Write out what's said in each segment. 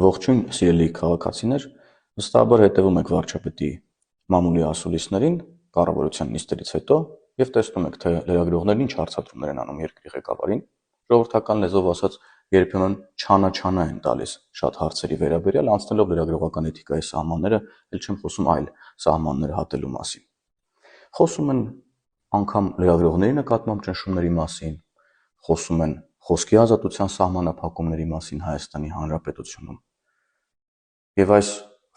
Ողջույն սիրելի քաղաքացիներ, վստահաբար հետևում եք վարչապետի մամուլի ասուլիսներին կառավարության նիստերից հետո եւ տեսնում եք, թե լրագրողներն ինչ հարցադրումներ են անում երկրի ղեկավարին, ժողովրդական լեզվով ասած, երբեմն չանա են տալիս շատ հարցերի վերաբերյալ, անցնելով լրագրողական էթիկայի սահմանները, ել չեմ խոսում այլ սահմաններ հատելու մասին։ Խոսում են անգամ լրագրողների նկատմամբ ճնշումների մասին, խոսում են խոսքի ազատության սահմանափակումների մասին Հայաստանի Հանրապետությունում։ Եվ այս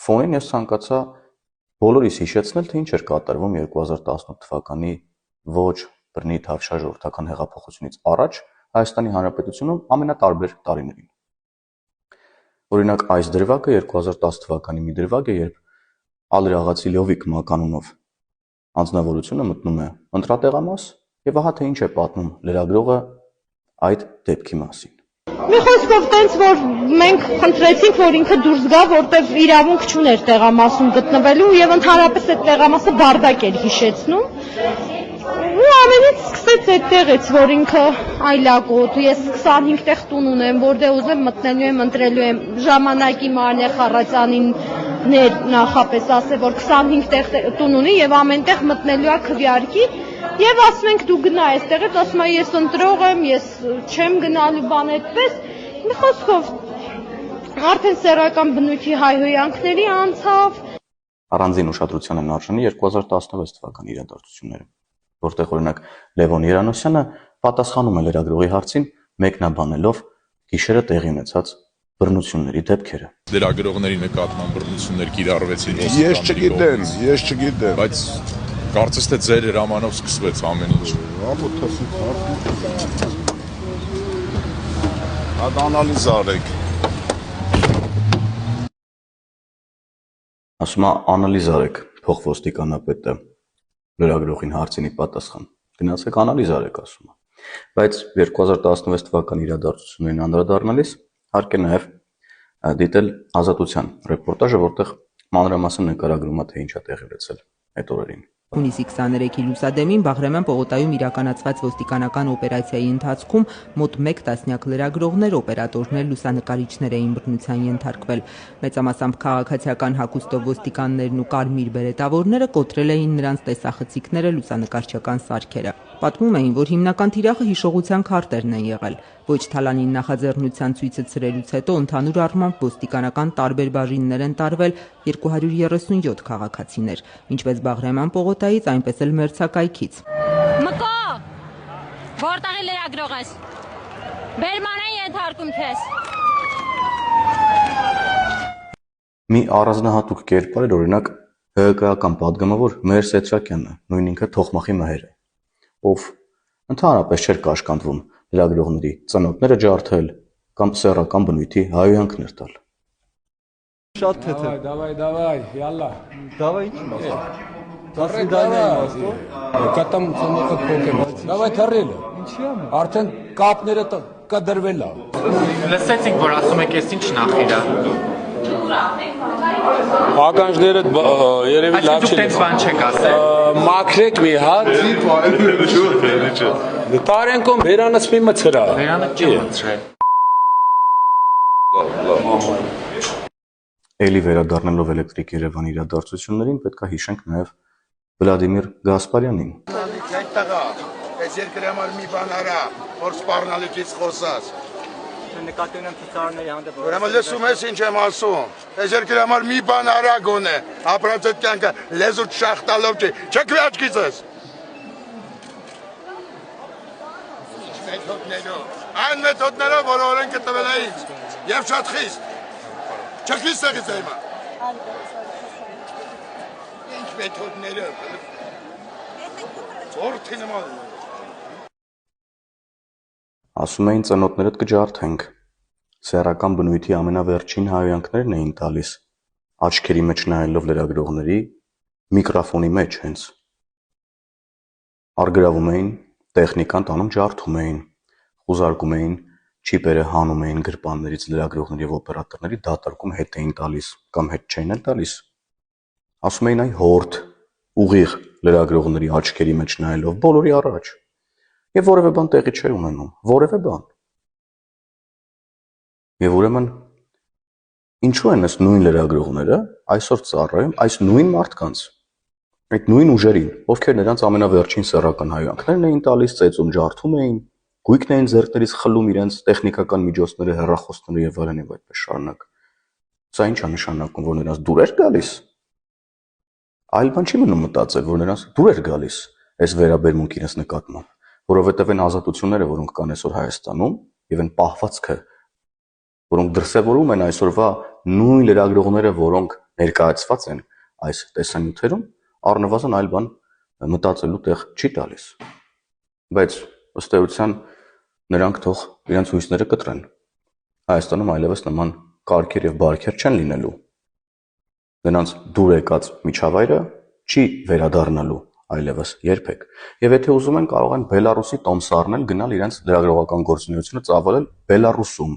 ֆոնին ես ցանկացա բոլորիս հիշեցնել, թե ինչ էր կատարվում 2018 թվականի ոչ բռնի թավշյա ժողովրդական հեղափոխությունից առաջ Հայաստանի Հանրապետությունում ամենատարբեր տարիներին։ Օրինակ, այս դրվագը 2010 թվականի մի դրվագ է, երբ Ալրաղացի Լյովիկ մականունով անձնավորությունը մտնում է ընտրատեղամաս եւ ահա թե ինչ է պատմում լրագրողը այդ դեպքի մասին։ Մի խոսքով տենց որ մենք խնդրեցինք, որ ինքը դուրս գա, որտեվ իրավունք չուներ տեղամասում գտնվելու եւ ընդհանրապես այդ տեղամասը բարդակ էր հիշեցնում։ Ու ամենից սկսեց այդտեղից, որ ինքը այլակոտ, ես 25 տեղ տուն ունեմ, որտեղ ուզեմ մտնելու եմ, ընտրելու եմ, ժամանակի Մարնե Խառատյանին նախապես ասել, որ 25 տեղ տուն ունի եւ ամենտեղ մտնելու է քվեարկի եւ ասում ենք դու գնա այստեղից, ասում է ես ընտրող եմ, ես չեմ գնալու բան այդպես։ Մի խոսքով արդեն սեռական բնույթի հայհոյանքների անցավ։ Առանձին ուշադրության են արժանի 2016 թվականի իրադարձությունները, որտեղ օրինակ Լևոն Երանոսյանը պատասխանում է լրագրողի հարցին մեկնաբանելով գիշերը տեղի ունեցած բռնությունների դեպքերը։ Լրագրողների նկատմամբ բռնություններ կիրառվեցին։ Ես չգիտեմ, բայց կարծես թե ձեր հրամանով սկսվեց ամեն ինչ։ Այդ անալիզ արեք։ Ասում է անալիզ արեք, փոխոստիկանապետը լրագրողին հարցինի պատասխան։ Գնացեք անալիզ արեք, ասում է։ Բայց 2016 թվականի իրադարձություններին անդրադառնալիս հարկ է նաև դիտել Ազատության ռեպորտաժը, որտեղ մանրամասն նկարագրում է, թե ինչ է տեղի ունեցել այդ օրերին։ Հունիսի 23-ի լուսադեմին Բաղրամյան պողոտայում իրականացված ոստիկանական օպերացիայի ընթացքում մոտ 1 տասնյակ լրագրողներ, օպերատորներ, լուսանկարիչներ էին բռնության ենթարկվել։ Մեծամասամբ քաղաքացիական հագուստով ոստիկաններն ու կարմիր բերետավորները կոտրել էին նրանց տեսախցիկները, լուսանկարչական սարքերը։ Պատմում էին, որ հիմնական թիրախը հիշողության քարտերն են եղել։ Ոչ թալանին նախաձեռնության ցույցը ցրելուց հետո ընդհանուր առմամբ ոստիկանական տարբեր բաժիններ են տարվել 237 քաղաքացիներ, ինչպես Բաղրամյան պողոտայից, այնպես էլ մերձակայքից։ Մկո, որտեղ է լրագրող ես։ Բերման են ենթարկում քեզ։ Մի առանձնահատուկ կերպար էր օրինակ ՀԿ-ական պատգամավոր Մհեր Սեթրակյանը, նույն ինքը Թոխմախի Մհերը, ով ընդհանրապես չէր կաշկանդվում լրագրողների ծնոտները ջարդել կամ սեռական բնույթի հայհոյանքներ տալ։ Շատ թեթև։ Давай, յալլա։ Давай ինչ մասը։ До свидания մասը։ Կատամ ծնոտը փոքր։ Давай թռել։ Ինչի՞ ամ։ Արդեն կապները կդրվել է։ Լսեցինք, որ ասում եք, ես ինչ նախիրա։ Ականջները երևի լավ Դուք տենց բան չեք ասել։ Մաքրեք մի հատ։ Տարենկոմ վերանս մի մցրա։ Վերանը չի մցրել։ Էլի վերադառնալով Էլեկտրիկ Երևանի իրադարձություններին պետք է հիշենք նաև Վլադիմիր Գասպարյանին։ Այս երկրի համար մի բան արա, որ սպառնալիքից խոսած։ Նկատի ունեմ ցուցարարների հանդեպ։ Ուրեմն լսում ես ինչ եմ ասում։ Այս երկրի համար մի բան արա գոնե։ Ապրած այդ կյանքը լեզուդ շախտալով չի։ Չեք աչքից ես։ Այն մեթոդներով, որ օրենքը տվել է ինձ, եւ շատ խիստ։ Չեք ստեղից այմա։ Ինչ մեթոդներով։ Որթի նման։ Ասում էին ծնոտներդ կջարդենք։ Սեռական բնույթի ամենավերջին հայհոյանքներն էին տալիս, աչքերի մեջ նայելով լրագրողների, միկրոֆոնի մեջ հենց։ Արգրավում էին, տեխնիկան տանում ջարդում էին, խուզարկում էին, չիպերը հանում էին գրպաններից լրագրողների եւ օպերատորների, դատարկում հետ էին տալիս կամ հետ չէին էլ տալիս։ Ասում էին այ հորդ, ուղիղ լրագրողների աչքերի մեջ նայելով բոլորի առաջ։ Եվ որևէ բան տեղի չէր ունենում, որևէ բան։ Եվ ուրեմն ինչու են այս նույն լրագրողները այսօր ծառայում այս նույն մարդկանց, այդ նույն ուժերին, ովքեր նրանց ամենավերջին սեռական հայացքներն էին տալիս, ծեծում ջարդում էին, գույքն էին ձեռքներից խլում իրենց տեխնիկական միջոցները, հեռախոսները եւ այլն եւ այդպես շարունակ։ Սա ինչ է նշանակում, որ նրանց դուր էր գալիս։ Այլ բան չի մնում մտածել, որ նրանց դուր էր գալիս այս վերաբերմունք իրենց նկատմամբ, որովհետև այն ազատությունները, որոնք կան այսօր Հայաստանում, եւ այն պահվածքը, որոնք դրսևորում են այսօրվա նույն լրագրողները, որոնք ներկայացված են այս տեսանյութերում, առնվազն այլ բան մտածելու տեղ չի տալիս։ Բայց ըստ էության նրանք թող իրենց հույսները կտրեն։ Հայաստանում այլևս նման կարգեր եւ բարքեր չեն լինելու։ Նրանց դուր եկած միջավայրը չի վերադառնալու այլևս երբեք։ Եվ եթե ուզում են, կարող են Բելարուսի տոմսը առնել, գնալ իրենց լրագրողական գործունեությունը ծավալել Բելարուսում։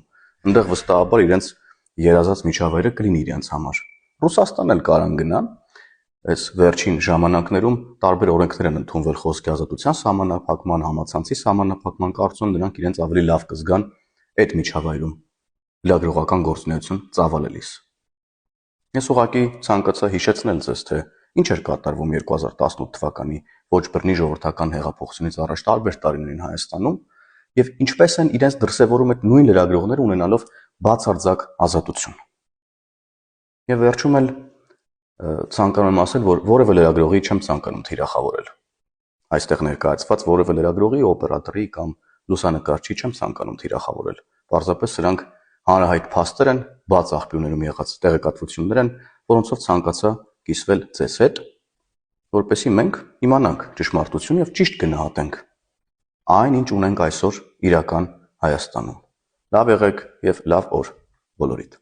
Այնտեղ վստահաբար իրենց երազած միջավայրը կլինի իրենց համար։ Ռուսաստան էլ կարան գնան, այս վերջին ժամանակներում տարբեր օրենքներ են ընդունվել խոսքի ազատության սահմանափակման, համացանցի սահմանափակման, կարծում նրանք իրենց ավելի լավ կզգան այդ միջավայրում լրագրողական գործունեություն ծավալելիս։ Ես ուղղակի ցանկացա հիշեցնել ձեզ, թե ինչ էր կատարվում 2018 թվականի ոչ բռնի ժողովրդական հեղափոխությունից առաջ տարբեր տարիներին Հայաստանում եւ ինչպես են իրենց դրսևորում այդ նույն լրագրողները ունենալով բացարձակ ազատություն։ Եվ վերջում էլ ցանկանում եմ ասել, որ որևէ լրագրողի չեմ ցանկանում թիրախավորել։ Այստեղ ներկայացված որևէ լրագրողի, օպերատորի կամ լուսանկարչի չեմ ցանկանում թիրախավորել։ Պարզապես սրանք հանրահայտ փաստեր են, բաց աղբյուրներում եղած տեղեկատվություններ են, որոնցով ցանկացա կիսվել ձեզ հետ, որպեսզի մենք իմանանք ճշմարտությունը եւ ճիշտ գնահատենք այն, ինչ ունենք այսօր իրական Հայաստանում։ Լավ եղեք եւ լավ օր բոլորիդ։